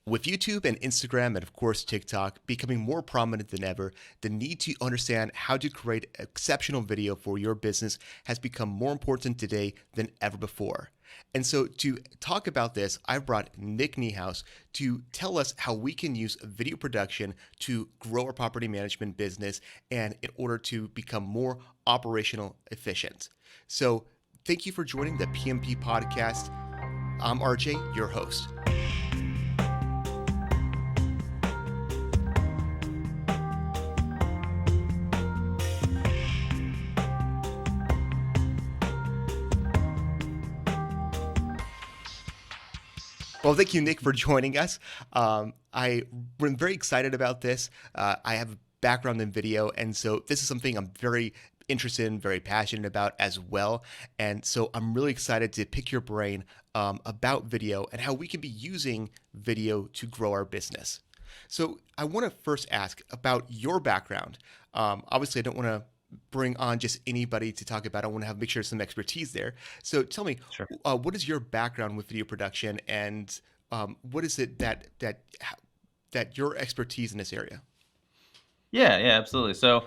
With YouTube and Instagram, and of course TikTok, becoming more prominent than ever, the need to understand how to create exceptional video for your business has become more important today than ever before. And so to talk about this, I've brought Nick Niehaus to tell us how we can use video production to grow our property management business and in order to become more operational efficient. So thank you for joining the PMP Podcast. I'm RJ, your host. Well, thank you, Nick, for joining us. I'm very excited about this. I have a background in video, and so this is something I'm very interested in, very passionate about as well. And so I'm really excited to pick your brain about video and how we can be using video to grow our business. So I want to first ask about your background. Obviously, I don't want to bring on just anybody to talk about. I want to make sure some expertise there. So tell me, Sure. what is your background with video production, and what is it that your expertise in this area? Yeah, absolutely. So,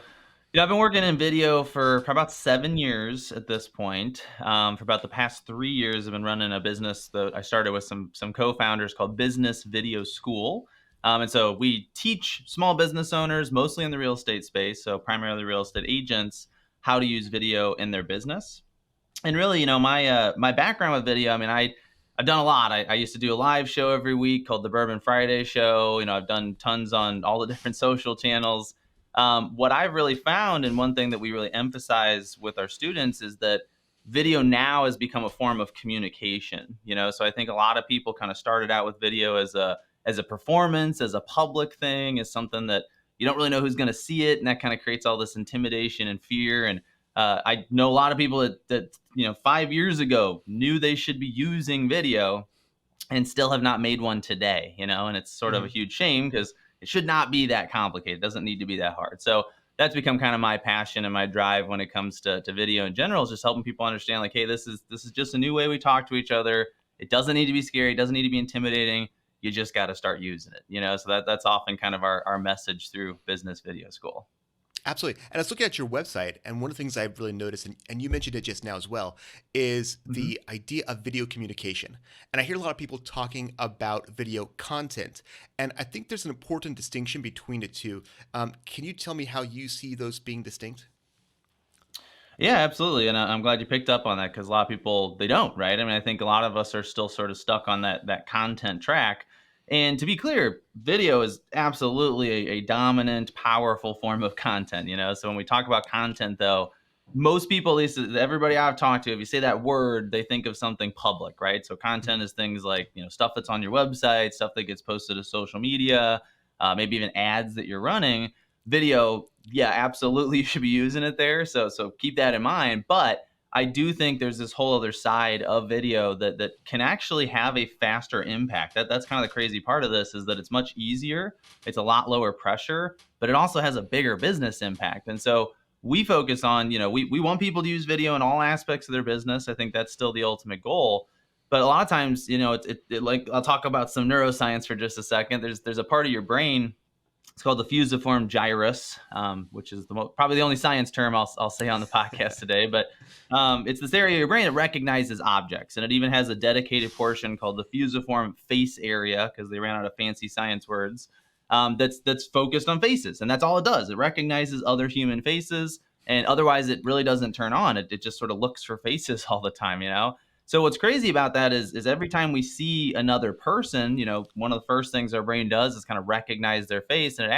I've been working in video for probably about 7 years at this point. For about the past 3 years, I've been running a business that I started with some co-founders called Business Video School. And so we teach small business owners, mostly in the real estate space, so primarily real estate agents, how to use video in their business. And really, my background with video, I've done a lot. I used to do a live show every week called the Bourbon Friday Show. I've done tons on all the different social channels. What I've really found, and one thing that we really emphasize with our students, is that video now has become a form of communication. So I think a lot of people kind of started out with video as a performance, as a public thing, as something that you don't really know who's going to see it, and that kind of creates all this intimidation and fear. And I know a lot of people that 5 years ago knew they should be using video and still have not made one today, and it's sort of a huge shame because it should not be that complicated. It doesn't need to be that hard. So that's become kind of my passion and my drive when it comes to video in general, is just helping people understand, like, hey, this is just a new way we talk to each other. It doesn't need to be scary. It doesn't need to be intimidating. You just got to start using it, so that's often kind of our message through Business Video School. Absolutely. And I was looking at your website, and one of the things I've really noticed, and you mentioned it just now as well, is the idea of video communication. And I hear a lot of people talking about video content, and I think there's an important distinction between the two. Can you tell me how you see those being distinct? Yeah, absolutely. And I'm glad you picked up on that, because a lot of people, they don't, right? I think a lot of us are still sort of stuck on that content track. And to be clear, video is absolutely a dominant, powerful form of content, So when we talk about content, though, most people, at least everybody I've talked to, if you say that word, they think of something public, right? So content is things like, stuff that's on your website, stuff that gets posted to social media, maybe even ads that you're running. Video, yeah, absolutely, you should be using it there. So keep that in mind. But I do think there's this whole other side of video that can actually have a faster impact. That's kind of the crazy part of this, is that it's much easier. It's a lot lower pressure, but it also has a bigger business impact. And so we focus on, we want people to use video in all aspects of their business. I think that's still the ultimate goal. But a lot of times, like, I'll talk about some neuroscience for just a second. There's a part of your brain. It's called the fusiform gyrus, which is probably the only science term I'll say on the podcast today. But it's this area of your brain that recognizes objects, and it even has a dedicated portion called the fusiform face area, because they ran out of fancy science words. That's focused on faces, and that's all it does. It recognizes other human faces, and otherwise it really doesn't turn on. It just sort of looks for faces all the time, So what's crazy about that is every time we see another person, one of the first things our brain does is kind of recognize their face, and it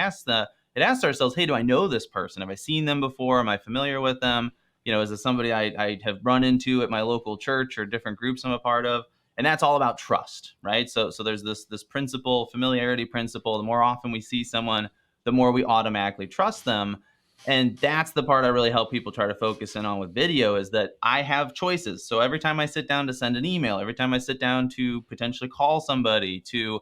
asks ourselves, hey, do I know this person? Have I seen them before? Am I familiar with them? Is it somebody I have run into at my local church or different groups I'm a part of? And that's all about trust, right? So there's this principle, familiarity principle. The more often we see someone, the more we automatically trust them. And that's the part I really help people try to focus in on with video, is that I have choices. So every time I sit down to send an email, every time I sit down to potentially call somebody, to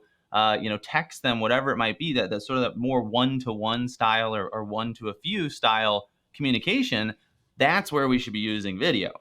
text them, whatever it might be, that sort of that more one-to-one style or one-to-a-few style communication, that's where we should be using video.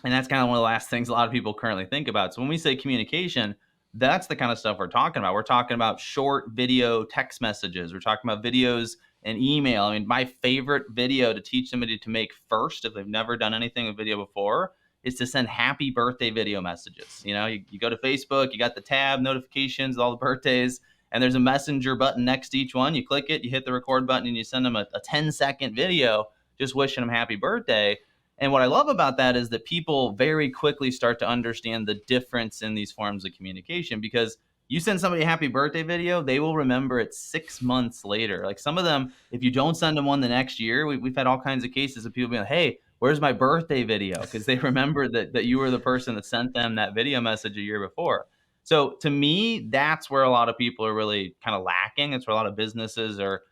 And that's kind of one of the last things a lot of people currently think about. So when we say communication, That's the kind of stuff we're talking about. We're talking about short video text messages. We're talking about videos and email. I mean, my favorite video to teach somebody to make first, if they've never done anything with video before, is to send happy birthday video messages. You go to Facebook, you got the tab notifications, all the birthdays, and there's a messenger button next to each one. You click it, you hit the record button, and you send them a 10-second video just wishing them happy birthday. And what I love about that is that people very quickly start to understand the difference in these forms of communication, because you send somebody a happy birthday video, they will remember it 6 months later. Like some of them, if you don't send them one the next year, we've had all kinds of cases of people being like, hey, where's my birthday video? Because they remember that you were the person that sent them that video message a year before. So to me, that's where a lot of people are really kind of lacking. It's where a lot of businesses are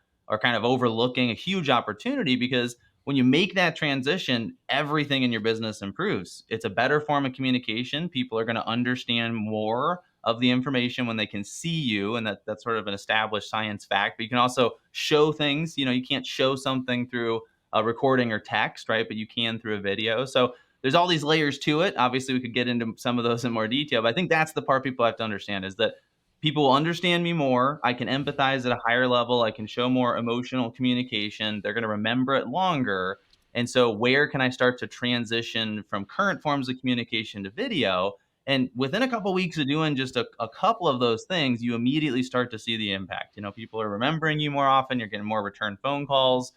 kind of overlooking a huge opportunity, because when you make that transition, everything in your business improves. It's a better form of communication. People are going to understand more of the information when they can see you, and that's sort of an established science fact. But you can also show things. You can't show something through a recording or text, right? But you can through a video. So there's all these layers to it. Obviously, we could get into some of those in more detail, but I think that's the part people have to understand, is that people will understand me more. I can empathize at a higher level. I can show more emotional communication. They're going to remember it longer. And so where can I start to transition from current forms of communication to video? And within a couple of weeks of doing just a couple of those things, you immediately start to see the impact. People are remembering you more often. You're getting more return phone calls.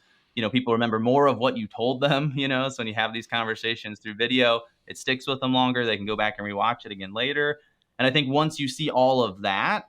People remember more of what you told them. So when you have these conversations through video, it sticks with them longer. They can go back and rewatch it again later. And I think once you see all of that,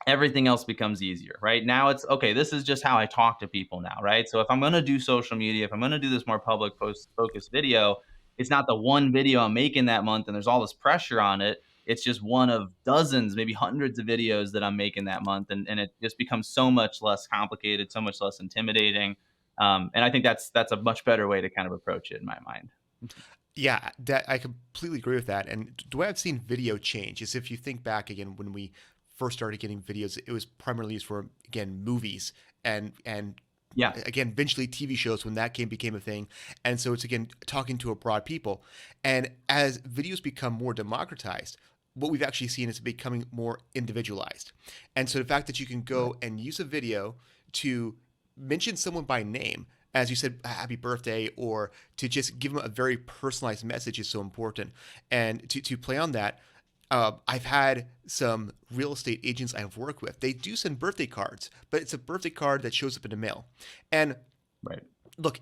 everything else becomes easier, right? Now it's okay. This is just how I talk to people now, right? So if I'm going to do social media, if I'm going to do this more public post focused video, it's not the one video I'm making that month and there's all this pressure on it. It's just one of dozens, maybe hundreds of videos that I'm making that month. And it just becomes so much less complicated, so much less intimidating. And I think that's a much better way to kind of approach it in my mind. Yeah, that I completely agree with that. And the way I've seen video change is, if you think back again when we first started getting videos, it was primarily used for, again, movies and Yeah. again, eventually TV shows when that became a thing. And so it's, again, talking to a broad people. And as videos become more democratized, what we've actually seen is becoming more individualized. And so the fact that you can go and use a video to mention someone by name, as you said, happy birthday, or to just give them a very personalized message is so important. And to play on that, I've had some real estate agents I've worked with. They do send birthday cards, but it's a birthday card that shows up in the mail. And Right. look,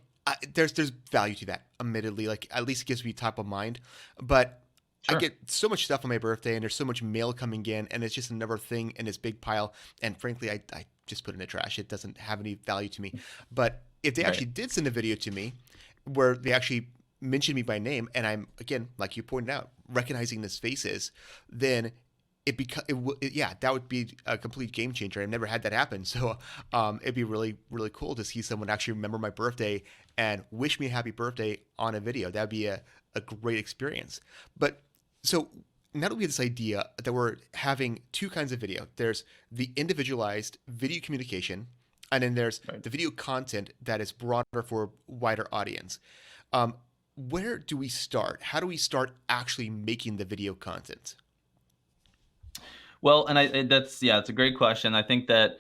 there's value to that, admittedly. Like, at least it gives me top of mind. But I Sure. get so much stuff on my birthday, and there's so much mail coming in, and it's just another thing in this big pile. And frankly, I just put it in the trash. It doesn't have any value to me. But if they Right. actually did send a video to me where they actually mentioned me by name, and I'm, again, like you pointed out, recognizing these faces, then yeah, that would be a complete game changer. I've never had that happen. So it'd be really, really cool to see someone actually remember my birthday and wish me a happy birthday on a video. That'd be a great experience. But so now that we have this idea that we're having two kinds of video, there's the individualized video communication, and then there's Right. the video content that is broader for a wider audience. Where do we start? How do we start actually making the video content? Well, and it's a great question. I think that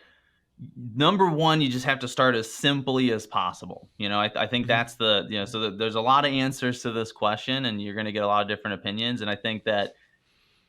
number one, you just have to start as simply as possible. I think Hmm. that's there's a lot of answers to this question, and you're going to get a lot of different opinions. And I think that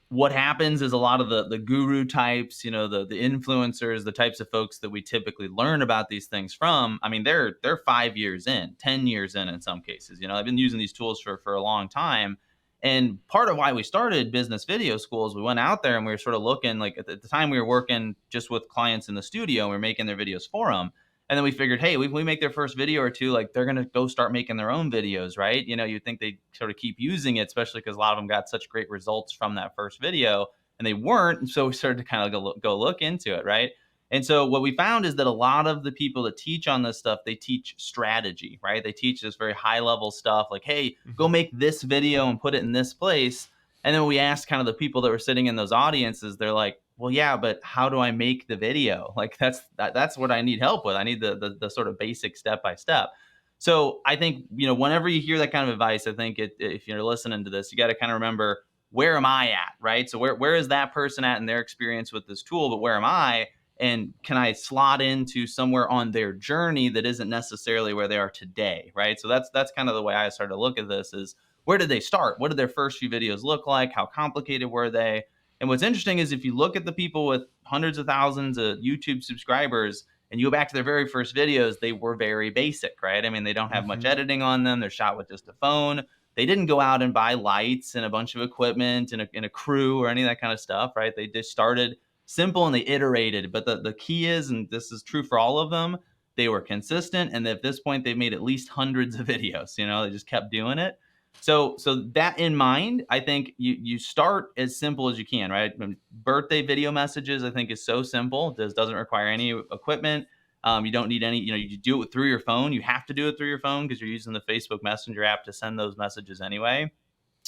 what happens is a lot of the guru types, the influencers, the types of folks that we typically learn about these things from. I mean, they're 5 years in, 10 years in some cases. I've been using these tools for a long time. And part of why we started business video schools, we went out there and we were sort of looking, like at the time we were working just with clients in the studio and we were making their videos for them. And then we figured, hey, we make their first video or two, like they're going to go start making their own videos, right? You'd think they sort of keep using it, especially because a lot of them got such great results from that first video, and they weren't. And so we started to kind of go look into it, right? And so what we found is that a lot of the people that teach on this stuff, they teach strategy, right? They teach this very high level stuff like, hey, go Hmm. make this video and put it in this place. And then we asked kind of the people that were sitting in those audiences, they're like, well, yeah, but how do I make the video? Like that's what I need help with. I need the sort of basic step by step. So I think, whenever you hear that kind of advice, I think if you're listening to this, you got to kind of remember where am I at, right? So where is that person at in their experience with this tool, but where am I? And can I slot into somewhere on their journey that isn't necessarily where they are today, right? So that's kind of the way I started to look at this is, where did they start? What did their first few videos look like? How complicated were they? And what's interesting is if you look at the people with hundreds of thousands of YouTube subscribers and you go back to their very first videos, they were very basic, right? I mean, they don't have much Mm-hmm. editing on them. They're shot with just a phone. They didn't go out and buy lights and a bunch of equipment and a crew or any of that kind of stuff, right? They just started simple and they iterated. But the key is, and this is true for all of them, they were consistent. And at this point, they've made at least hundreds of videos. They just kept doing it. So that in mind, I think you start as simple as you can, right? Birthday video messages, I think, is so simple. This doesn't require any equipment. You don't need any, you do it through your phone. You have to do it through your phone because you're using the Facebook Messenger app to send those messages anyway.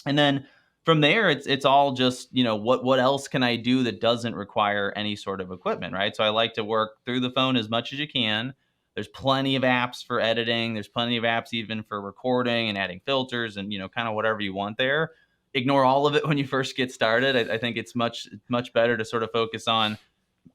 And then from there, it's all just, what else can I do that doesn't require any sort of equipment, right? So I like to work through the phone as much as you can. There's plenty of apps for editing. There's plenty of apps even for recording and adding filters and, kind of whatever you want there. Ignore all of it when you first get started. I think it's much better to sort of focus on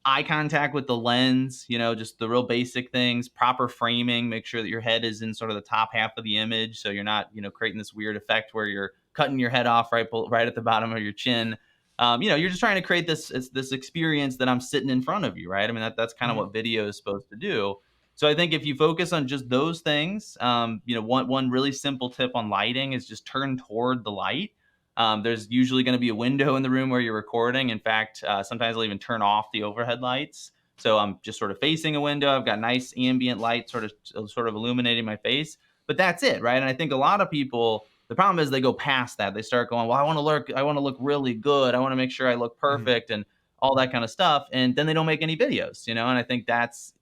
eye contact with the lens, just the real basic things, proper framing, make sure that your head is in sort of the top half of the image. So you're not, creating this weird effect where you're cutting your head off right at the bottom of your chin. You're just trying to create this experience that I'm sitting in front of you, right? I mean, that's kind of Mm-hmm. what video is supposed to do. So I think if you focus on just those things, one really simple tip on lighting is just turn toward the light. There's usually going to be a window in the room where you're recording. In fact, sometimes I'll even turn off the overhead lights. So I'm just sort of facing a window. I've got nice ambient light sort of illuminating my face. But that's it, right? And I think a lot of people, the problem is they go past that. They start going, well, I want to look really good. I want to make sure I look Mm-hmm. perfect and all that kind of stuff. And then they don't make any videos, And I think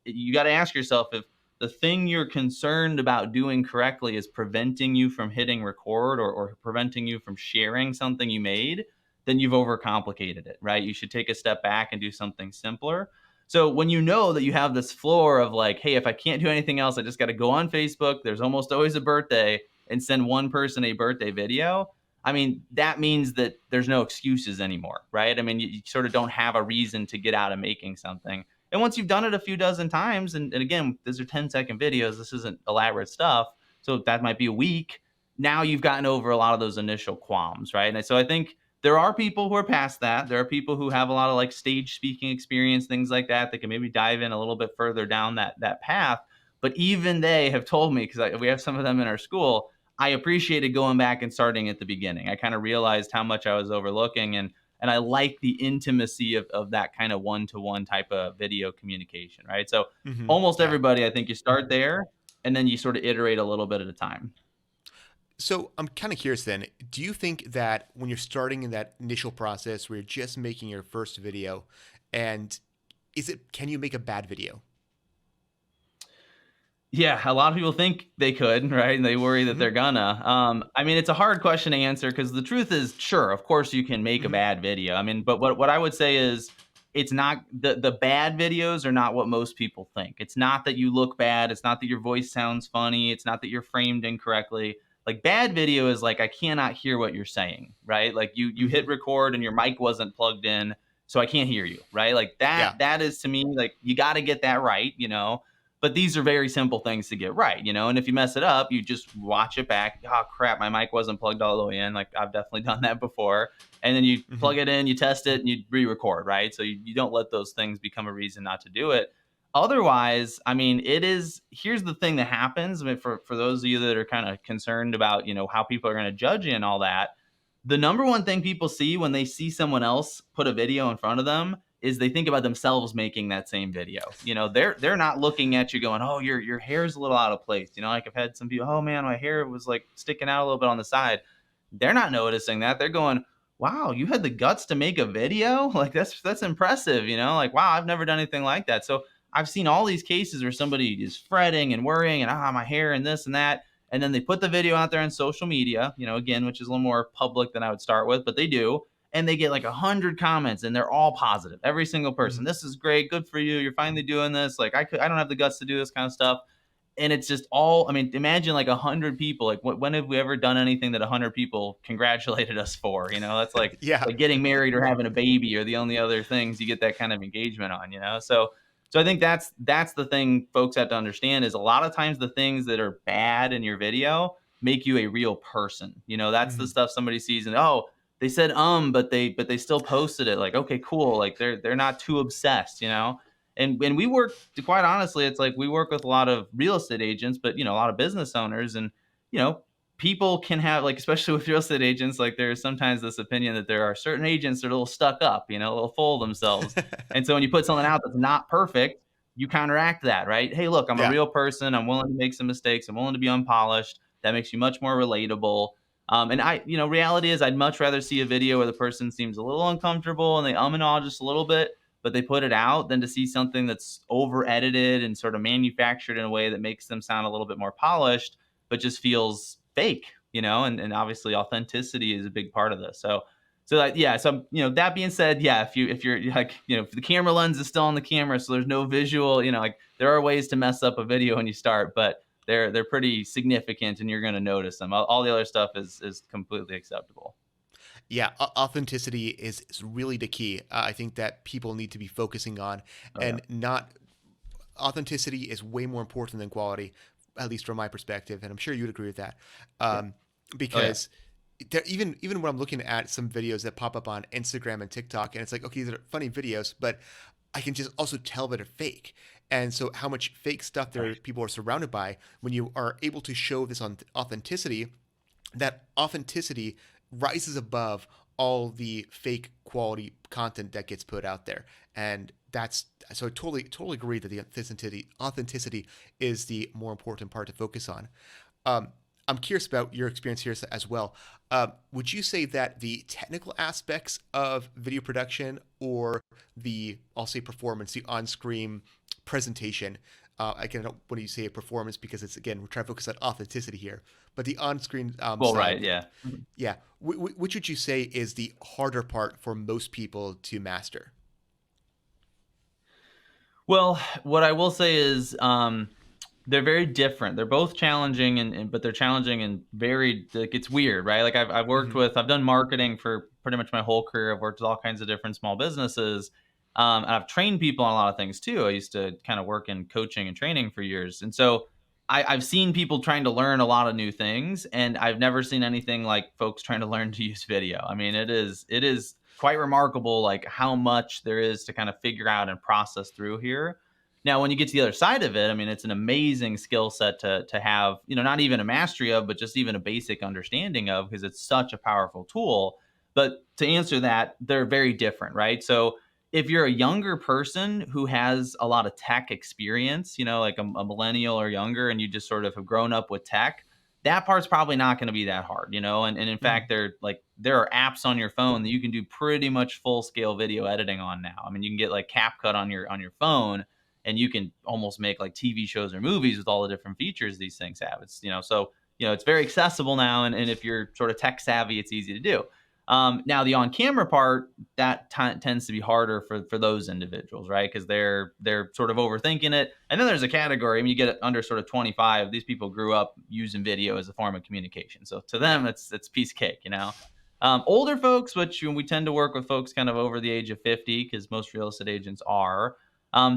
you got to ask yourself if the thing you're concerned about doing correctly is preventing you from hitting record or preventing you from sharing something you made, then you've overcomplicated it, right? You should take a step back and do something simpler. So when you know that you have this floor of like, hey, if I can't do anything else, I just got to go on Facebook. There's almost always a birthday and send one person a birthday video. I mean, that means that there's no excuses anymore, right? I mean, you sort of don't have a reason to get out of making something. And once you've done it a few dozen times, and again, these are 10-second videos, this isn't elaborate stuff. So that might be a week. Now you've gotten over a lot of those initial qualms, right? And so I think there are people who are past that. There are people who have a lot of like stage speaking experience, things like that, that can maybe dive in a little bit further down that path. But even they have told me, because we have some of them in our school, I appreciated going back and starting at the beginning. I kind of realized how much I was overlooking, and I like the intimacy of that kind of one-to-one type of video communication, right? So Mm-hmm. almost Yeah. everybody, I think you start there and then you sort of iterate a little bit at a time. So I'm kind of curious then, do you think that when you're starting in that initial process where you're just making your first video, and can you make a bad video? Yeah, a lot of people think they could, right? And they worry that Mm-hmm. they're gonna. I mean, it's a hard question to answer because the truth is, sure, of course you can make a Mm-hmm. bad video. I mean, but what I would say is it's not the bad videos are not what most people think. It's not that you look bad, it's not that your voice sounds funny, it's not that you're framed incorrectly. Like bad video is like I cannot hear what you're saying, right? Like you Mm-hmm. hit record and your mic wasn't plugged in, so I can't hear you, right? Like Yeah. that is to me like you got to get that right, but these are very simple things to get right, And if you mess it up, you just watch it back. Oh crap, my mic wasn't plugged all the way in. Like I've definitely done that before. And then you Mm-hmm. plug it in, you test it, and you re-record, right? So you don't let those things become a reason not to do it. Otherwise, I mean, here's the thing that happens. I mean, for those of you that are kind of concerned about, how people are going to judge you and all that, the number one thing people see when they see someone else put a video in front of them is they think about themselves making that same video. They're not looking at you going, "Oh, your hair's a little out of place." Like I've had some people, "Oh man, my hair was like sticking out a little bit on the side." They're not noticing that. They're going, "Wow, you had the guts to make a video? Like that's impressive." Like, "Wow, I've never done anything like that." So I've seen all these cases where somebody is fretting and worrying and my hair and this and that. And then they put the video out there on social media, again, which is a little more public than I would start with, but they do. And they get like 100 comments and they're all positive. Every single person. Mm-hmm. This is great. Good for you. You're finally doing this. Like I don't have the guts to do this kind of stuff. And it's just all, I mean, imagine like 100 people. Like, when have we ever done anything that 100 people congratulated us for? That's Yeah. like getting married or having a baby, or the only other things you get that kind of engagement on. So I think that's the thing folks have to understand, is a lot of times the things that are bad in your video make you a real person. That's the Mhm. stuff somebody sees and, oh, they said but they still posted it. Like, okay, cool. Like, they're not too obsessed. And we work, quite honestly, it's like we work with a lot of real estate agents, but a lot of business owners. And you know people can have, like, especially with real estate agents, like, there's sometimes this opinion that there are certain agents that are a little stuck up, a little full of themselves. And so when you put something out that's not perfect, you counteract that, right? Hey, look, I'm a Yeah. real person. I'm willing to make some mistakes. I'm willing to be unpolished. That makes you much more relatable. And reality is, I'd much rather see a video where the person seems a little uncomfortable and they and ah just a little bit, but they put it out, than to see something that's over edited and sort of manufactured in a way that makes them sound a little bit more polished, but just feels fake. And obviously authenticity is a big part of this. So that, yeah. So, that being said, yeah, if you're like, if the camera lens is still on the camera, so there's no visual, like, there are ways to mess up a video when you start, but they're pretty significant and you're going to notice them. All the other stuff is completely acceptable. Yeah, authenticity is really the key. I think that people need to be focusing on, Oh yeah. and not authenticity is way more important than quality, at least from my perspective, and I'm sure you'd agree with that. Yeah. Um, Oh yeah. because even when I'm looking at some videos that pop up on Instagram and TikTok, and it's like, okay, these are funny videos, but I can just also tell that they're fake. And so, how much fake stuff there people are surrounded by, when you are able to show this on authenticity, that authenticity rises above all the fake quality content that gets put out there. And that's so I totally agree that the authenticity is the more important part to focus on. Um, I'm curious about your experience here as well. Would you say that the technical aspects of video production, or the, I'll say, performance, the on-screen presentation, again, I don't want to say performance because it's, again, we're trying to focus on authenticity here, but the on-screen Well, right. side, Yeah. yeah, which would you say is the harder part for most people to master? Well, what I will say is, they're very different. They're both challenging, but they're challenging and very, like, it's weird, right? Like, Hmm. I've done marketing for pretty much my whole career. I've worked with all kinds of different small businesses. And I've trained people on a lot of things too. I used to kind of work in coaching and training for years. And so I've seen people trying to learn a lot of new things, and I've never seen anything like folks trying to learn to use video. I mean, it is quite remarkable, like, how much there is to kind of figure out and process through here. Now, when you get to the other side of it, I mean, it's an amazing skill set to have, not even a mastery of, but just even a basic understanding of, because it's such a powerful tool. But to answer that, they're very different, right? So if you're a younger person who has a lot of tech experience, like a millennial or younger, and you just sort of have grown up with tech, that part's probably not going to be that hard. And in fact, Hmm. there are apps on your phone that you can do pretty much full scale video editing on now. I mean, you can get like CapCut on your phone, and you can almost make like TV shows or movies with all the different features these things have. It's very accessible now, and if you're sort of tech savvy, it's easy to do. Now, the on-camera part, that tends to be harder for those individuals, right? Because they're sort of overthinking it. And then there's a category. I mean, you get under sort of 25. These people grew up using video as a form of communication, so to Yeah. them, it's piece of cake. Older folks, which we tend to work with folks kind of over the age of 50, because most real estate agents are.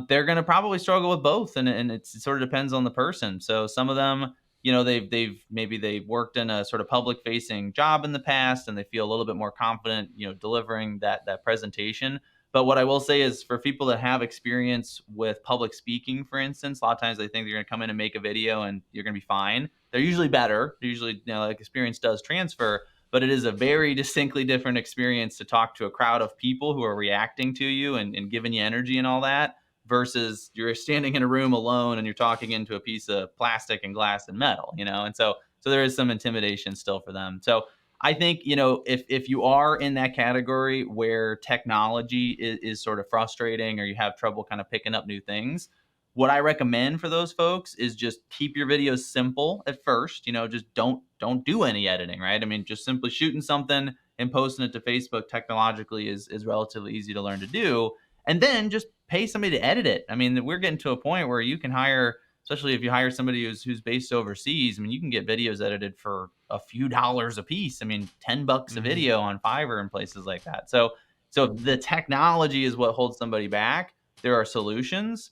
They're going to probably struggle with both, and it sort of depends on the person. So some of them, they've worked in a sort of public facing job in the past, and they feel a little bit more confident, delivering that presentation. But what I will say is, for people that have experience with public speaking, for instance, a lot of times they think they're going to come in and make a video and you're going to be fine. They're usually better. They're usually, like, experience does transfer, but it is a very distinctly different experience to talk to a crowd of people who are reacting to you and giving you energy and all that, versus you're standing in a room alone and you're talking into a piece of plastic and glass and metal. And so there is some intimidation still for them. So I think, if you are in that category where technology is sort of frustrating, or you have trouble kind of picking up new things, what I recommend for those folks is just keep your videos simple at first. Just don't do any editing, right? I mean, just simply shooting something and posting it to Facebook technologically is relatively easy to learn to do. And then just pay somebody to edit it. I mean, we're getting to a point where you can hire especially if you hire somebody who's based overseas. I mean, you can get videos edited for a few dollars a piece. I mean, $10 a Hmm. video on Fiverr and places like that. So if the technology is what holds somebody back, there are solutions.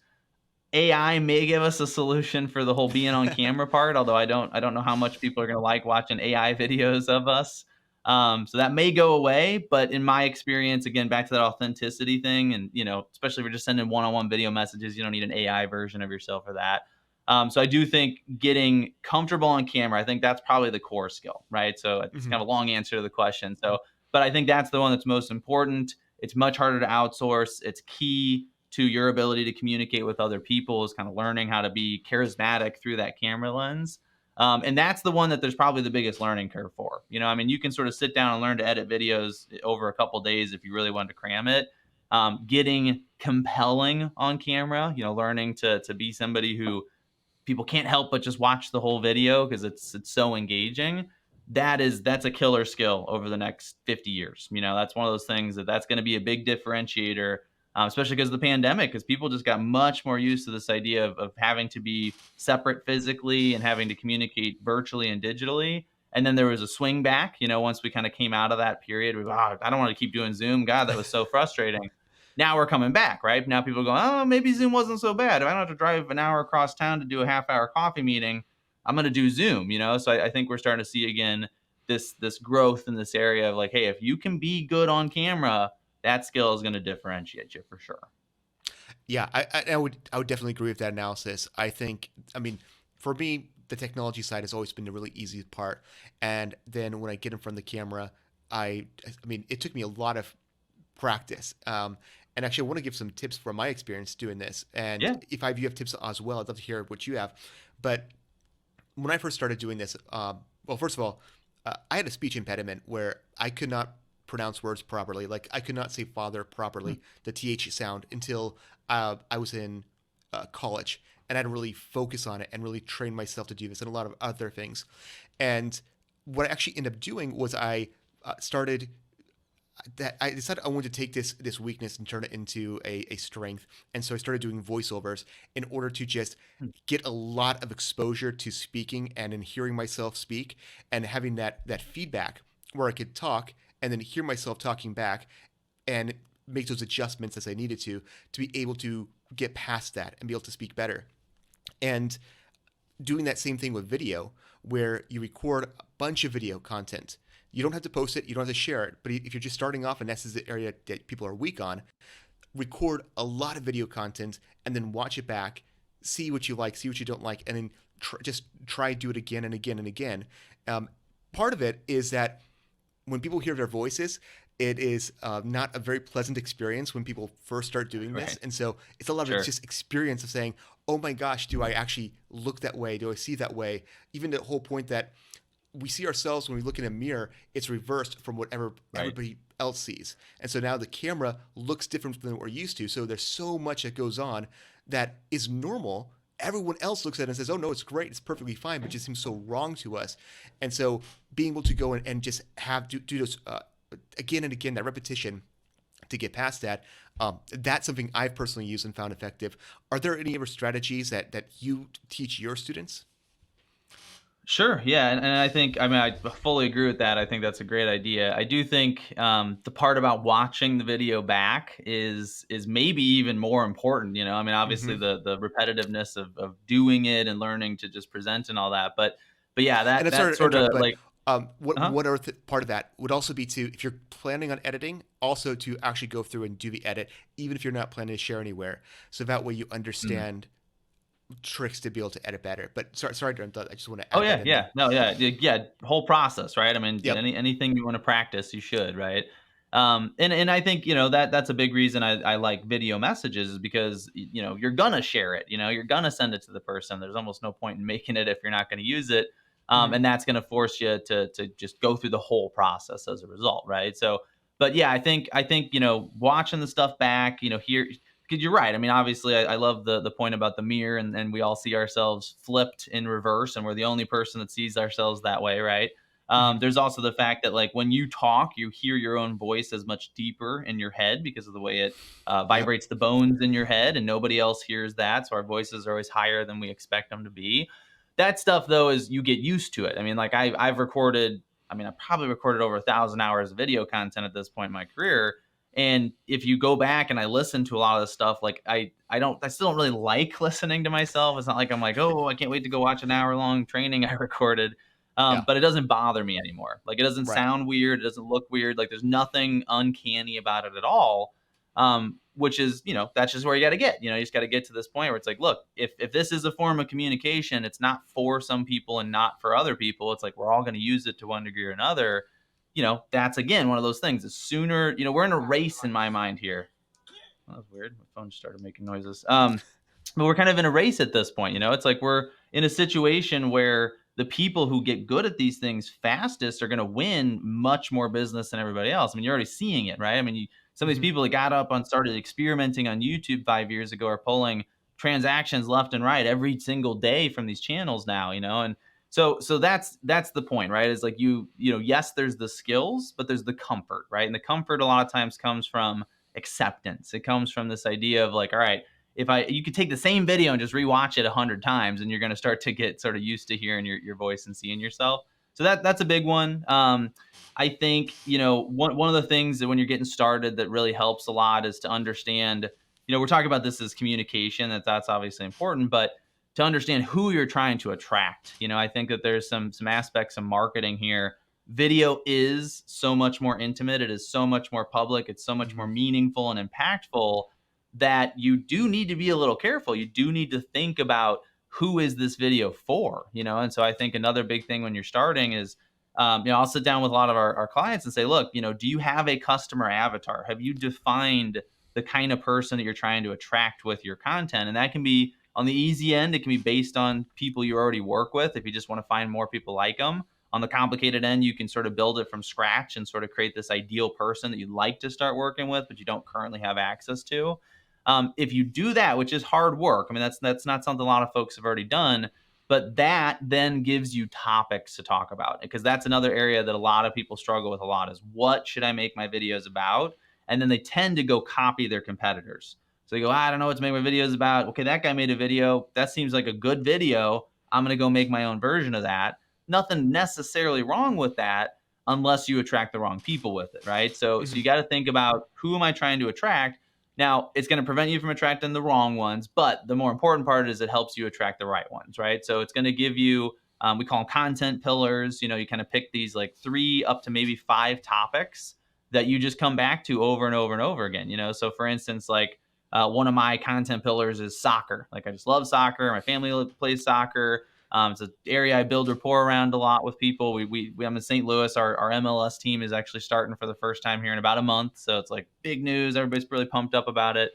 AI may give us a solution for the whole being on camera part, although I don't know how much people are going to like watching AI videos of us. So that may go away, but in my experience, again, back to that authenticity thing, and especially if you're just sending one-on-one video messages, you don't need an AI version of yourself for that. So I do think getting comfortable on camera, I think that's probably the core skill, right? So it's Hmm. kind of a long answer to the question. So, but I think that's the one that's most important. It's much harder to outsource. It's key to your ability to communicate with other people, is kind of learning how to be charismatic through that camera lens. And that's the one that there's probably the biggest learning curve for. I mean, you can sort of sit down and learn to edit videos over a couple days if you really want to cram it. Getting compelling on camera, learning to be somebody who people can't help but just watch the whole video because it's so engaging. That's a killer skill over the next 50 years. That's one of those things that's going to be a big differentiator, especially because of the pandemic, because people just got much more used to this idea of having to be separate physically and having to communicate virtually and digitally. And then there was a swing back, once we kind of came out of that period. I don't want to keep doing Zoom. God, that was so frustrating. Now we're coming back, right? Now people go, oh, maybe Zoom wasn't so bad. If I don't have to drive an hour across town to do a half-hour coffee meeting, I'm going to do Zoom. So I think we're starting to see again this growth in this area of like, hey, if you can be good on camera, that skill is going to differentiate you for sure. Yeah, I would definitely agree with that analysis. I mean, for me, the technology side has always been the really easy part, and then when I get in front of the camera, I mean, it took me a lot of practice. And actually, I want to give some tips from my experience doing this. And Yeah. if you have tips as well, I'd love to hear what you have. But when I first started doing this, well, first of all, I had a speech impediment where I could not pronounce words properly. Like I could not say father Hmm. properly, the th sound, until I was in college, and I had to really focus on it and really train myself to do this and a lot of other things. And what I actually ended up doing was started that I decided I wanted to take this weakness and turn it into a strength. And so I started doing voiceovers in order to just get a lot of exposure to speaking and in hearing myself speak and having that feedback where I could talk and then hear myself talking back and make those adjustments as I needed to be able to get past that and be able to speak better. And doing that same thing with video, where you record a bunch of video content. You don't have to post it, you don't have to share it, but if you're just starting off and this is the area that people are weak on, record a lot of video content and then watch it back, see what you like, see what you don't like, and then just try do it again and again and again. Um, Part of it is that when people hear their voices, it is not a very pleasant experience when people first start doing this. Right. And so it's a lot of Sure. just experience of saying, oh my gosh, do I actually look that way? Do I see that way? Even the whole point that we see ourselves when we look in a mirror, it's reversed from whatever Right. everybody else sees. And so now the camera looks different than what we're used to. So there's so much that goes on that is normal. Everyone else looks at it and says, oh no, it's great, it's perfectly fine, but it just seems so wrong to us. And so being able to go and just do those again and again, that repetition to get past that, that's something I've personally used and found effective. Are there any other strategies that you teach your students? Sure. Yeah. And I think, I mean, I fully agree with that. I think that's a great idea. I do think the part about watching the video back is maybe even more important. I mean, Mm-hmm. obviously the repetitiveness of doing it and learning to just present and all that. But yeah, And that I'm sorry that to sort interrupt, of but like, what uh what other part of that would also be to, if you're planning on editing, also to actually go through and do the edit, even if you're not planning to share anywhere. So that way you understand tricks to be able to edit better. But sorry to interrupt. I just want to Oh add that yeah, in yeah. there. No, yeah, yeah, whole process, right? I mean, Yep. anything you want to practice, you should, right? And I think, that's a big reason I like video messages is because you're gonna share it, you're gonna send it to the person. There's almost no point in making it if you're not gonna use it. Hmm. And that's gonna force you to just go through the whole process as a result, right? So, but yeah, I think watching the stuff back, here, because you're right. I mean, obviously, I love the point about the mirror, and we all see ourselves flipped in reverse, and we're the only person that sees ourselves that way, right? Hmm. There's also the fact that like when you talk, you hear your own voice as much deeper in your head because of the way it Yep. vibrates the bones in your head, and nobody else hears that. So our voices are always higher than we expect them to be. That stuff though is you get used to it. I mean, like I've recorded. I mean, I probably recorded over 1,000 hours of video content at this point in my career. And if you go back and I listen to a lot of this stuff, like I still don't really like listening to myself. It's not like I'm like, oh, I can't wait to go watch an hour long training I recorded. Yeah. But it doesn't bother me anymore. Like it doesn't Right. sound weird. It doesn't look weird. Like there's nothing uncanny about it at all. Which is, that's just where you got to get. You just got to get to this point where it's like, look, if this is a form of communication, it's not for some people and not for other people. It's like we're all going to use it to one degree or another. That's again one of those things. The sooner, we're in a race in my mind here. That was weird. My phone just started making noises. But we're kind of in a race at this point. It's like we're in a situation where the people who get good at these things fastest are going to win much more business than everybody else. I mean, you're already seeing it, right? I mean, some of these Hmm. people that got up and started experimenting on YouTube 5 years ago are pulling transactions left and right every single day from these channels now, and so that's the point, right? Is like yes, there's the skills, but there's the comfort, right? And the comfort a lot of times comes from acceptance. It comes from this idea of like, all right, if you could take the same video and just rewatch it 100 times, and you're going to start to get sort of used to hearing your voice and seeing yourself. So that's a big one. I think one of the things that when you're getting started that really helps a lot is to understand. We're talking about this as communication. That's obviously important, but to understand who you're trying to attract. I think that there's some aspects of marketing here. Video is so much more intimate. It is so much more public. It's so much Hmm. more meaningful and impactful that you do need to be a little careful. You do need to think about who is this video for, And so I think another big thing when you're starting is, I'll sit down with a lot of our clients and say, look, do you have a customer avatar? Have you defined the kind of person that you're trying to attract with your content? And that can be on the easy end. It can be based on people you already work with. If you just want to find more people like them. On the complicated end, you can sort of build it from scratch and sort of create this ideal person that you'd like to start working with, but you don't currently have access to. If you do that, which is hard work, I mean, that's not something a lot of folks have already done, but that then gives you topics to talk about, because that's another area that a lot of people struggle with a lot is what should I make my videos about? And then they tend to go copy their competitors. So they go, I don't know what to make my videos about. Okay, that guy made a video. That seems like a good video. I'm going to go make my own version of that. Nothing necessarily wrong with that unless you attract the wrong people with it, right? So Hmm. you got to think about who am I trying to attract? Now, it's going to prevent you from attracting the wrong ones, but the more important part is it helps you attract the right ones, right? So it's going to give you, we call them content pillars. You kind of pick these like 3 up to maybe 5 topics that you just come back to over and over and over again. So for instance, like one of my content pillars is soccer. Like I just love soccer. My family plays soccer. It's an area I build rapport around a lot with people. I'm in St. Louis. Our MLS team is actually starting for the first time here in about a month. So it's like big news. Everybody's really pumped up about it.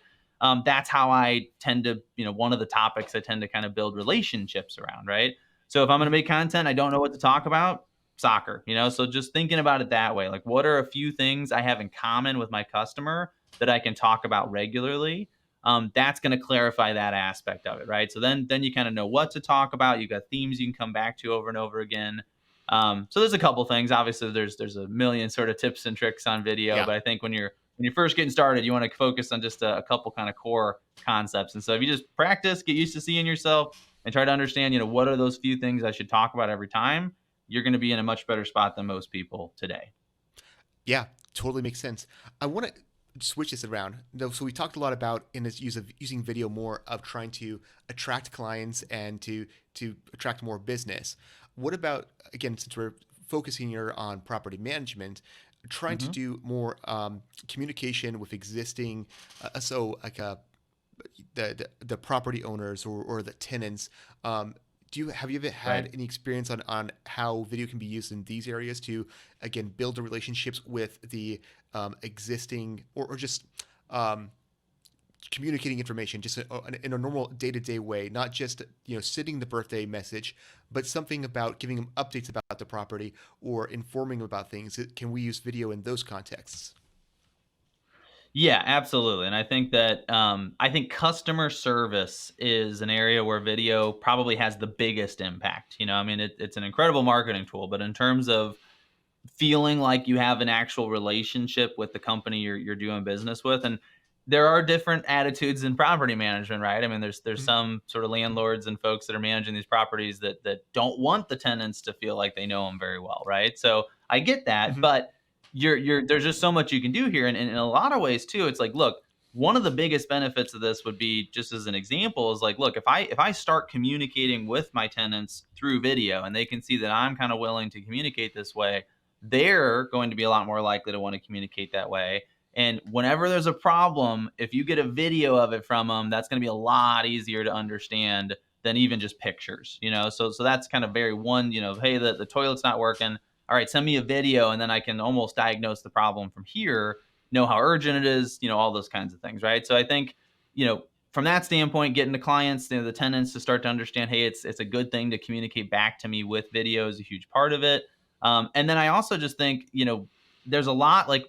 That's how I tend to, one of the topics I tend to kind of build relationships around, right? So if I'm going to Hmm. make content, I don't know what to talk about, soccer, so just thinking about it that way, like what are a few things I have in common with my customer that I can talk about regularly. That's going to clarify that aspect of it, right? So then you kind of know what to talk about. You got themes you can come back to over and over again. So there's a couple things. Obviously, there's a million sort of tips and tricks on video, Yeah. but I think when you're first getting started, you want to focus on just a couple kind of core concepts. And so if you just practice, get used to seeing yourself, and try to understand, what are those few things I should talk about every time, you're going to be in a much better spot than most people today. Yeah, totally makes sense. I want to switch this around. So we talked a lot about in this use of using video more of trying to attract clients and to attract more business. What about, again, since we're focusing here on property management, trying to Mm-hmm. do more communication with existing, so like the property owners or the tenants. Have you ever Right. had any experience on how video can be used in these areas to again build the relationships with the existing or just um, communicating information just in a normal day-to-day way, not just sending the birthday message, but something about giving them updates about the property or informing them about things? Can we use video in those contexts? Yeah, absolutely. And I think that I think customer service is an area where video probably has the biggest impact. I mean, it's an incredible marketing tool, but in terms of feeling like you have an actual relationship with the company you're doing business with, and there are different attitudes in property management, right? I mean, there's Mhm. some sort of landlords and folks that are managing these properties that don't want the tenants to feel like they know them very well, right? So I get that, Mhm. but you're there's just so much you can do here, and in a lot of ways too. It's like, look, one of the biggest benefits of this would be, just as an example, is like, look, if I start communicating with my tenants through video and they can see that I'm kind of willing to communicate this way, they're going to be a lot more likely to want to communicate that way. And whenever there's a problem, if you get a video of it from them, that's going to be a lot easier to understand than even just pictures. So that's kind of very one, hey, the toilet's not working. All right, send me a video, and then I can almost diagnose the problem from here, know how urgent it is, all those kinds of things, right? So I think, from that standpoint, getting the clients, the tenants to start to understand, hey, it's a good thing to communicate back to me with video is a huge part of it. And then I also just think, there's a lot, like,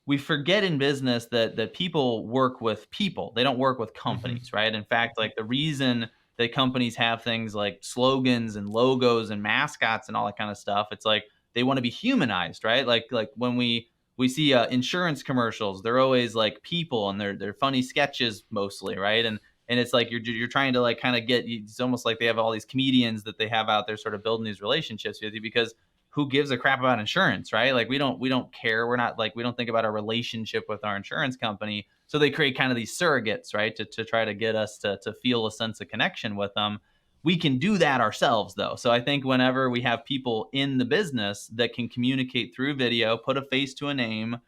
we forget in business that people work with people. They don't work with Mhm. companies, right? In fact, like, the reason that companies have things like slogans and logos and mascots and all that kind of stuff, it's like they want to be humanized, right? Like when we see insurance commercials, they're always like people, and they're funny sketches mostly, right? And it's like you're trying to, like, kind of get, it's almost like they have all these comedians that they have out there sort of building these relationships with you, because who gives a crap about insurance, right? Like, we don't care. We're not, like, we don't think about our relationship with our insurance company. So they create kind of these surrogates, right? To try to get us to feel a sense of connection with them. We can do that ourselves, though. So I think whenever we have people in the business that can communicate through video, put a face to a name.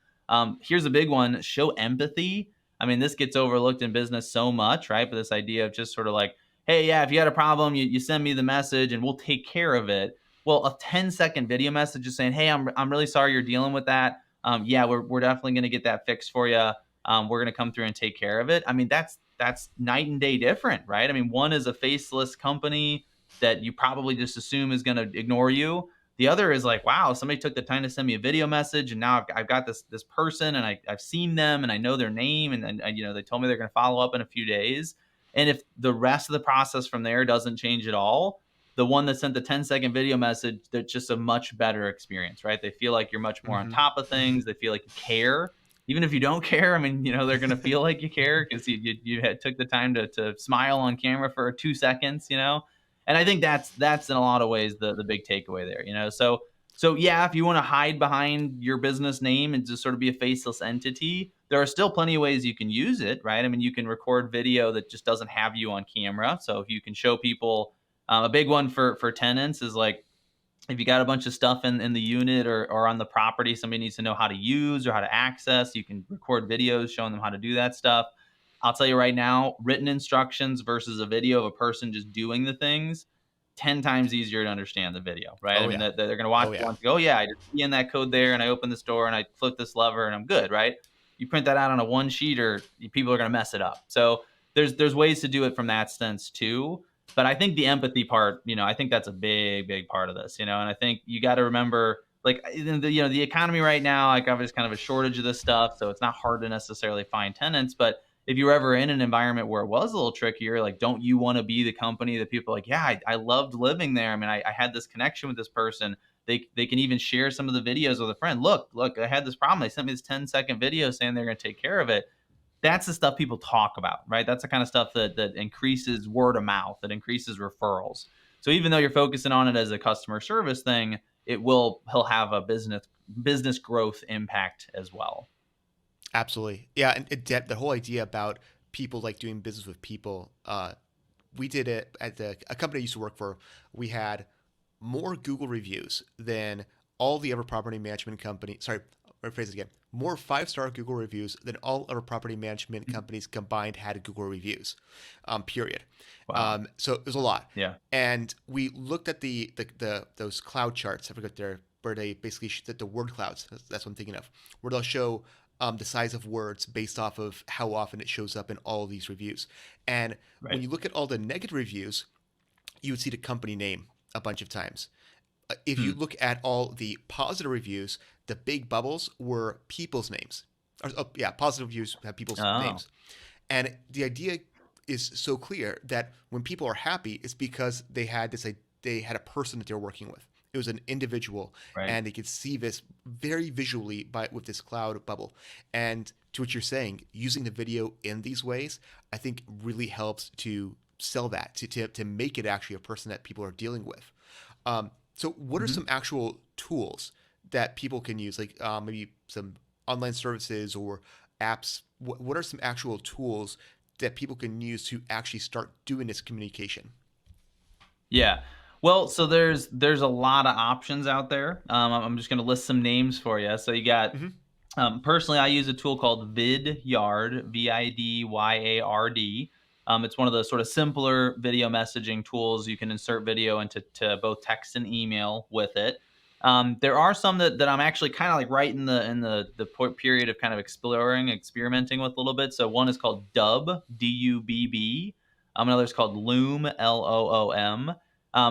Here's a big one: show empathy. I mean, this gets overlooked in business so much, right? But this idea of just sort of like, hey, yeah, if you had a problem, you send me the message and we'll take care of it. Well, a 10-second video message just saying, hey, I'm really sorry you're dealing with that. Yeah, we're definitely going to get that fixed for you. We're going to come through and take care of it. I mean, that's night and day different, right? I mean, one is a faceless company that you probably just assume is going to ignore you. The other is like, wow, somebody took the time to send me a video message, and now I've got this person, and I've seen them, and I know their name, and they told me they're going to follow up in a few days. And if the rest of the process from there doesn't change at all, the one that sent the 10-second video message, that's just a much better experience, right? They feel like you're much more on Mhm. top of Mhm. things. They feel like you care. Even if you don't care, I mean, they're going to feel like you care because you took the time to smile on camera for 2 seconds. And I think that's in a lot of ways the big takeaway there. So yeah, if you want to hide behind your business name and just sort of be a faceless entity, there are still plenty of ways you can use it, right? I mean, you can record video that just doesn't have you on camera. So if you can show people, a big one for tenants is like, if you got a bunch of stuff in the unit or on the property somebody needs to know how to use or how to access, you can record videos showing them how to do that stuff. I'll tell you right now, written instructions versus a video of a person just doing the things, 10 times easier to understand the video, right? I Oh mean, yeah. they're going to watch Oh it yeah. once and go, oh, yeah, I just key in that code there and I open this door and I flip this lever and I'm good, right? You print that out on a one sheeter, people are going to mess it up. So there's ways to do it from that sense too. But I think the empathy part, I think that's a big, big part of this. And I think you got to remember, like, the economy right now, like, obviously kind of a shortage of this stuff, so it's not hard to necessarily find tenants. But if you were ever in an environment where it was a little trickier, like, don't you want to be the company that people are like, yeah, I loved living there. I mean, I had this connection with this person. They can even share some of the videos with a friend. Look, I had this problem. They sent me this 10-second video saying they're going to take care of it. That's the stuff people talk about, right? That's the kind of stuff that increases word of mouth, that increases referrals. So even though you're focusing on it as a customer service thing, he'll have a business growth impact as well. Absolutely. Yeah, and the whole idea about people like doing business with people. We did it at a company I used to work for. We had more Google reviews than all the other property management company. Sorry, rephrase it again. More five-star Google reviews than all other property management companies combined had Google reviews. Period. Wow. So it was a lot. Yeah. And we looked at the those cloud charts. I forgot where they basically the word clouds. That's what I'm thinking of. Where they'll show the size of words based off of how often it shows up in all of these reviews. And when Right. you look at all the negative reviews, you would see the company name a bunch of times. If you Hmm. look at all the positive reviews, the big bubbles were people's names or, yeah, positive reviews have people's Oh, names. And the idea is so clear that when people are happy, it's because they had a person that they're working with. It was an individual, right. and they could see this very visually with this cloud bubble. And to what you're saying, using the video in these ways, I think really helps to sell that to make it actually a person that people are dealing with. So, what are Mhm. some actual tools that people can use, like maybe some online services or apps? What are some actual tools that people can use to actually start doing this communication? Yeah. Well, so there's a lot of options out there. I'm just going to list some names for you. So you got Hmm. personally, I use a tool called Vidyard, Vidyard. It's one of the sort of simpler video messaging tools. You can insert video into both text and email with it. There are some that I'm actually kind of like right in the period of kind of exploring, experimenting with a little bit. So one is called Dubb. Another is called Loom, Loom.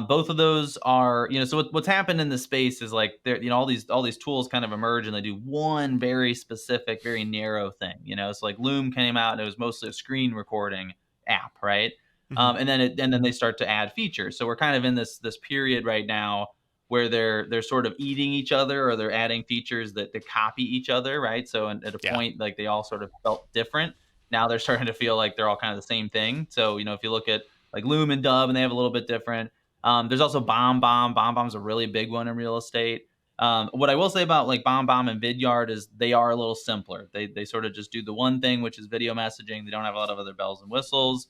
Both of those are, so what's happened in this space is like there, all these tools kind of emerge and they do one very specific, very narrow thing. So like Loom came out and it was mostly a screen recording app, right? Hmm. And then they start to add features. So we're kind of in this period right now where they're sort of eating each other, or they're adding features that copy each other, right? So at a Yeah. point, like they all sort of felt different. Now they're starting to feel like they're all kind of the same thing. So if you look at like Loom and Dub, and they have a little bit different. There's also Bomb Bomb. Bomb Bomb's a really big one in real estate. What I will say about like Bomb Bomb and Vidyard is they are a little simpler. They sort of just do the one thing, which is video messaging. They don't have a lot of other bells and whistles.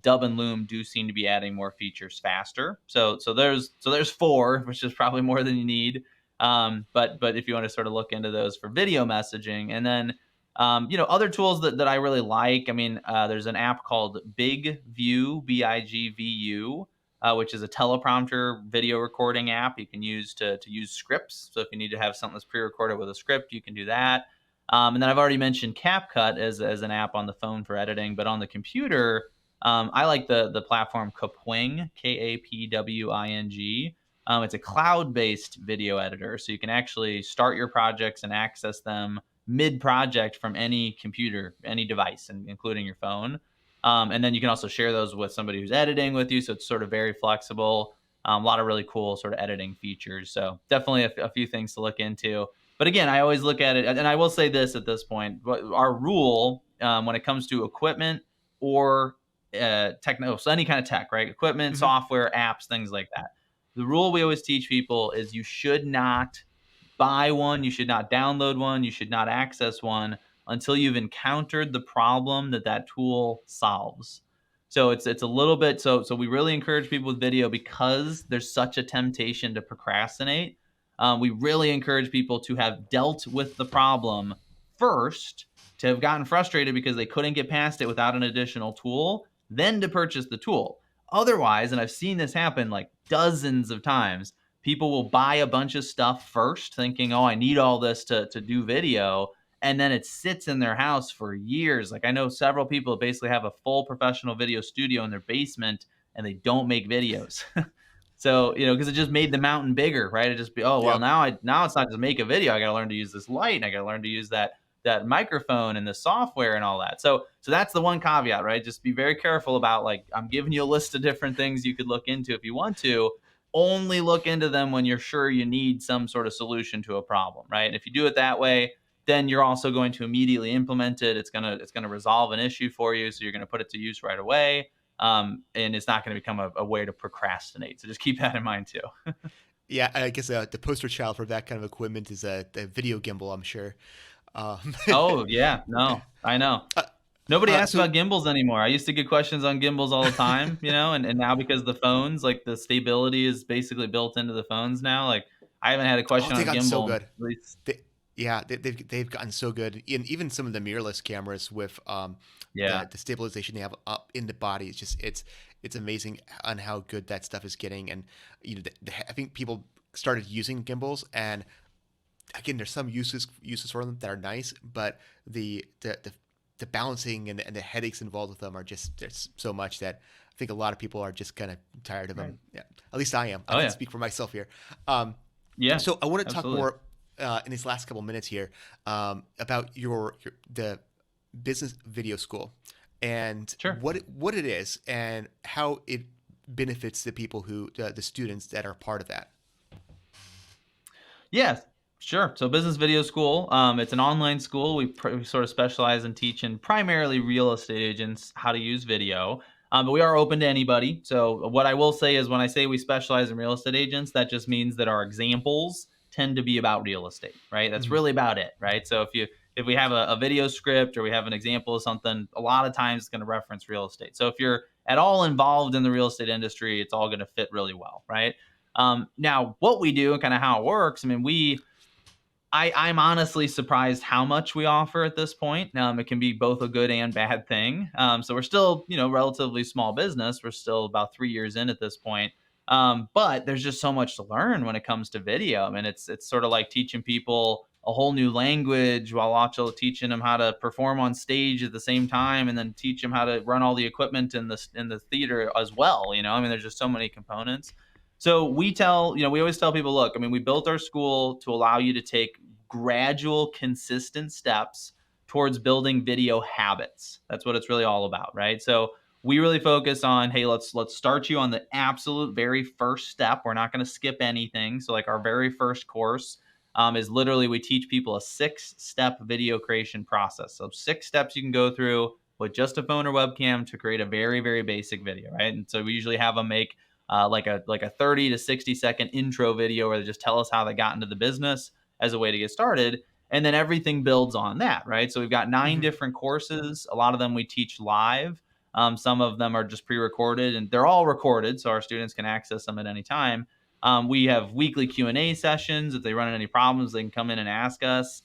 Dub and Loom do seem to be adding more features faster. So there's four, which is probably more than you need. But if you want to sort of look into those for video messaging, and then other tools that I really like. I mean, there's an app called Big View, Bigvu, which is a teleprompter video recording app you can use to use scripts. So if you need to have something that's pre-recorded with a script, you can do that. And then I've already mentioned CapCut as an app on the phone for editing, but on the computer, I like the platform Kapwing, Kapwing. It's a cloud-based video editor, so you can actually start your projects and access them mid-project from any computer, any device, including your phone. And then you can also share those with somebody who's editing with you. So it's sort of very flexible. A lot of really cool sort of editing features. So definitely a few things to look into. But again, I always look at it, and I will say this at this point: our rule when it comes to equipment or techno, so any kind of tech, right? Equipment, Hmm. software, apps, things like that. The rule we always teach people is you should not buy one, you should not download one, you should not access one until you've encountered the problem that tool solves. So it's a little bit, so we really encourage people with video because there's such a temptation to procrastinate. We really encourage people to have dealt with the problem first, to have gotten frustrated because they couldn't get past it without an additional tool, then to purchase the tool. Otherwise, and I've seen this happen like dozens of times, people will buy a bunch of stuff first thinking, oh, I need all this to do video, and then it sits in their house for years. Like I know several people basically have a full professional video studio in their basement and they don't make videos. So because it just made the mountain bigger, right? It just be, oh well, Yep. now it's not just make a video, I got to learn to use this light, and I got to learn to use that microphone and the software and all that. So that's the one caveat, right? Just be very careful about, like, I'm giving you a list of different things you could look into if you want to. Only look into them when you're sure you need some sort of solution to a problem, right? And if you do it that way, then you're also going to immediately implement it. It's gonna resolve an issue for you, so you're gonna put it to use right away. And it's not going to become a way to procrastinate. So just keep that in mind too. Yeah, I guess the poster child for that kind of equipment is the video gimbal, I'm sure. Um, Oh yeah, no, I know. uh, Nobody asks so, about gimbals anymore. I used to get questions on gimbals all the time, and now because the phones, like the stability is basically built into the phones now. Like I haven't had a oh, question they've on a gotten so gimbal good. at least. They, yeah, they've gotten so good. And even some of the mirrorless cameras with Yeah, the stabilization they have up in the body, it's amazing on how good that stuff is getting. And I think people started using gimbals, and again, there's some uses for them that are nice, but the balancing and the headaches involved with them are just there's so much that I think a lot of people are just kind of tired of right. them. Yeah, at least I am. I Oh can yeah, speak for myself here. Um, yeah, so I want to talk absolutely. more. in these last couple minutes here about the business video school and Sure. what it is and how it benefits the people the students that are part of that. Yeah, sure. So Business Video School, it's an online school. We sort of specialize in teaching primarily real estate agents how to use video, but we are open to anybody. So what I will say is when I say we specialize in real estate agents, that just means that our examples tend to be about real estate, right? That's Hmm. really about it, right? So if we have a video script or we have an example of something, a lot of times it's going to reference real estate. So if you're at all involved in the real estate industry, it's all going to fit really well, right? Now, what we do and kind of how it works, I mean, I'm honestly surprised how much we offer at this point. It can be both a good and bad thing. So we're still, relatively small business. We're still about 3 years in at this point. But there's just so much to learn when it comes to video. I mean, it's sort of like teaching people a whole new language while also teaching them how to perform on stage at the same time, and then teach them how to run all the equipment in the theater as well. I mean, there's just so many components. So we always tell people, look, I mean, we built our school to allow you to take gradual, consistent steps towards building video habits. That's what it's really all about, right? So we really focus on, hey, let's start you on the absolute very first step. We're not going to skip anything. So like our very first course is literally we teach people a 6-step video creation process. So 6 steps you can go through with just a phone or webcam to create a very, very basic video, right? And so we usually have them make like a 30 to 60-second intro video where they just tell us how they got into the business as a way to get started. And then everything builds on that, right? So we've got 9 Hmm. different courses. A lot of them we teach live. Some of them are just pre-recorded, and they're all recorded, so our students can access them at any time. We have weekly Q&A sessions. If they run into any problems, they can come in and ask us.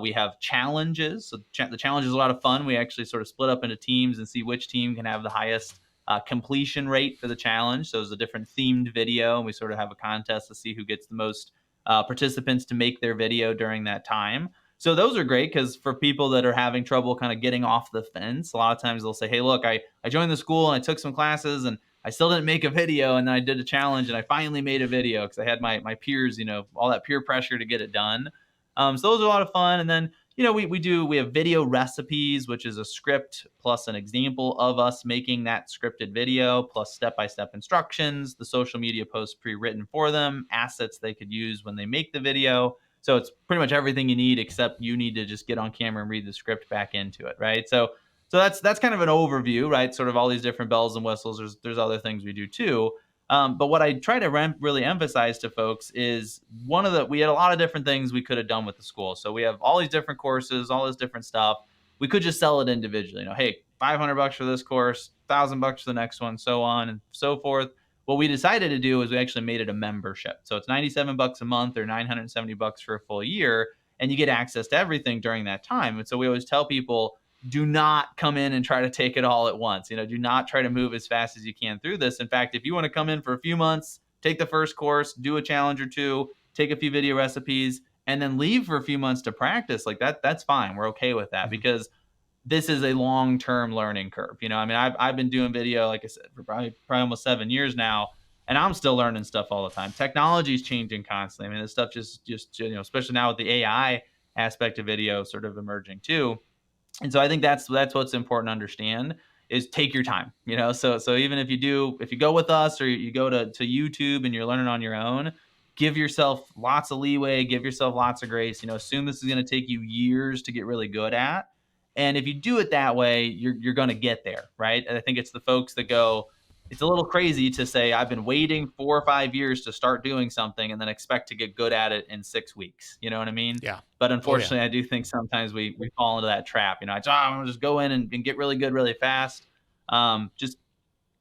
We have challenges. So the challenge is a lot of fun. We actually sort of split up into teams and see which team can have the highest completion rate for the challenge. So it's a different themed video, and we sort of have a contest to see who gets the most participants to make their video during that time. So those are great because for people that are having trouble kind of getting off the fence, a lot of times they'll say, hey, look, I joined the school and I took some classes and I still didn't make a video, and then I did a challenge and I finally made a video because I had my peers, all that peer pressure to get it done. So those are a lot of fun. And then we have video recipes, which is a script plus an example of us making that scripted video plus step-by-step instructions, the social media posts pre-written for them, assets they could use when they make the video. So it's pretty much everything you need, except you need to just get on camera and read the script back into it, right? So that's kind of an overview, right? Sort of all these different bells and whistles. There's other things we do too. But what I try to really emphasize to folks is we had a lot of different things we could have done with the school. So we have all these different courses, all this different stuff. We could just sell it individually. Hey, $500 for this course, $1,000 for the next one, so on and so forth. What we decided to do is we actually made it a membership. So it's $97 a month or $970 for a full year, and you get access to everything during that time. And so we always tell people, do not come in and try to take it all at once. Do not try to move as fast as you can through this. In fact, if you want to come in for a few months, take the first course, do a challenge or two, take a few video recipes, and then leave for a few months to practice, like that's fine. We're okay with that Hmm. because this is a long-term learning curve. I mean, I've been doing video, like I said, for probably almost 7 years now, and I'm still learning stuff all the time. Technology is changing constantly. I mean, this stuff just especially now with the AI aspect of video sort of emerging too. And so I think that's what's important to understand is take your time. So even if you go with us or you go to YouTube and you're learning on your own, give yourself lots of leeway, give yourself lots of grace. Assume this is going to take you years to get really good at. And if you do it that way, you're going to get there, right? And I think it's the folks that go, it's a little crazy to say I've been waiting 4 or 5 years to start doing something and then expect to get good at it in 6 weeks. You know what I mean? Yeah. But Oh yeah. unfortunately, I do think sometimes we fall into that trap. I'm gonna just go in and get really good really fast. Just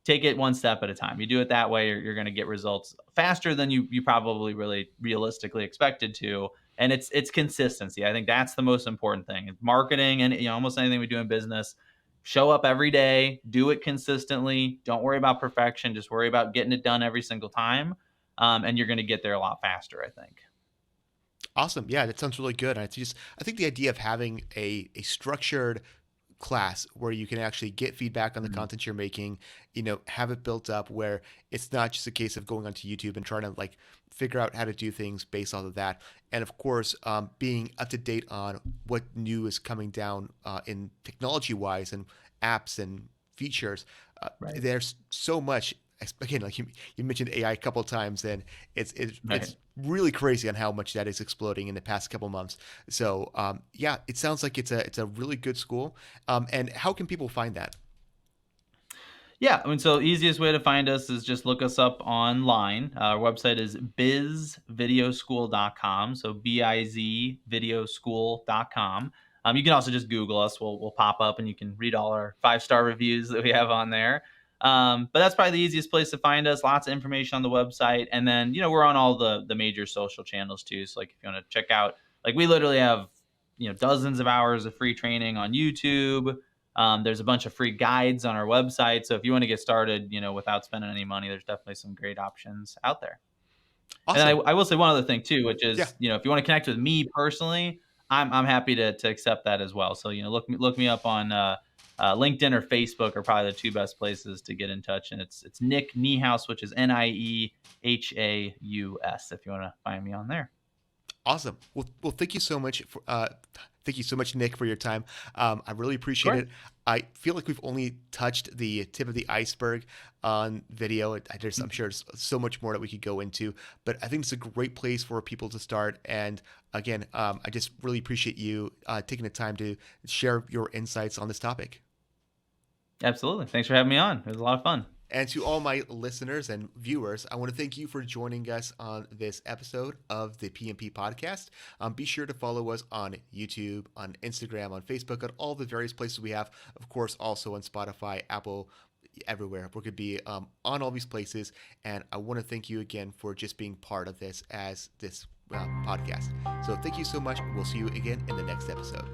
take it one step at a time. You do it that way, you're going to get results faster than you probably really realistically expected to. And it's consistency. I think that's the most important thing. Marketing and almost anything we do in business. Show up every day, do it consistently. Don't worry about perfection. Just worry about getting it done every single time, and you're going to get there a lot faster, I think. Awesome. Yeah, that sounds really good. I think the idea of having a structured class where you can actually get feedback on the content you're making, have it built up where it's not just a case of going onto YouTube and trying to like figure out how to do things based off of that. And of course, being up to date on what new is coming down in technology wise and apps and features. Right. There's so much. Again, like you mentioned AI a couple of times, and it's really crazy on how much that is exploding in the past couple of months. So yeah, it sounds like it's a really good school. And how can people find that? Yeah, I mean, so easiest way to find us is just look us up online. Our website is bizvideoschool.com. So bizvideoschool.com. You can also just Google us. We'll pop up and you can read all our 5-star reviews that we have on there. But that's probably the easiest place to find us. Lots of information on the website. And then, we're on all the major social channels too. So like if you want to check out, like we literally have, dozens of hours of free training on YouTube. There's a bunch of free guides on our website. So if you want to get started, without spending any money, there's definitely some great options out there. Awesome. And then I will say one other thing too, which is, Yeah. if you want to connect with me personally, I'm happy to accept that as well. So, look me up on LinkedIn or Facebook are probably the two best places to get in touch. And it's Nick Niehaus, which is Niehaus, if you want to find me on there. Awesome. Well, thank you so much thank you so much, Nick, for your time. I really appreciate it. I feel like we've only touched the tip of the iceberg on video. I'm sure there's so much more that we could go into, but I think it's a great place for people to start. And again, I just really appreciate you taking the time to share your insights on this topic. Absolutely. Thanks for having me on. It was a lot of fun. And to all my listeners and viewers, I want to thank you for joining us on this episode of the PMP Podcast. Be sure to follow us on YouTube, on Instagram, on Facebook, on all the various places we have. Of course, also on Spotify, Apple, everywhere. We're going to be on all these places. And I want to thank you again for just being part of this as this podcast. So thank you so much. We'll see you again in the next episode.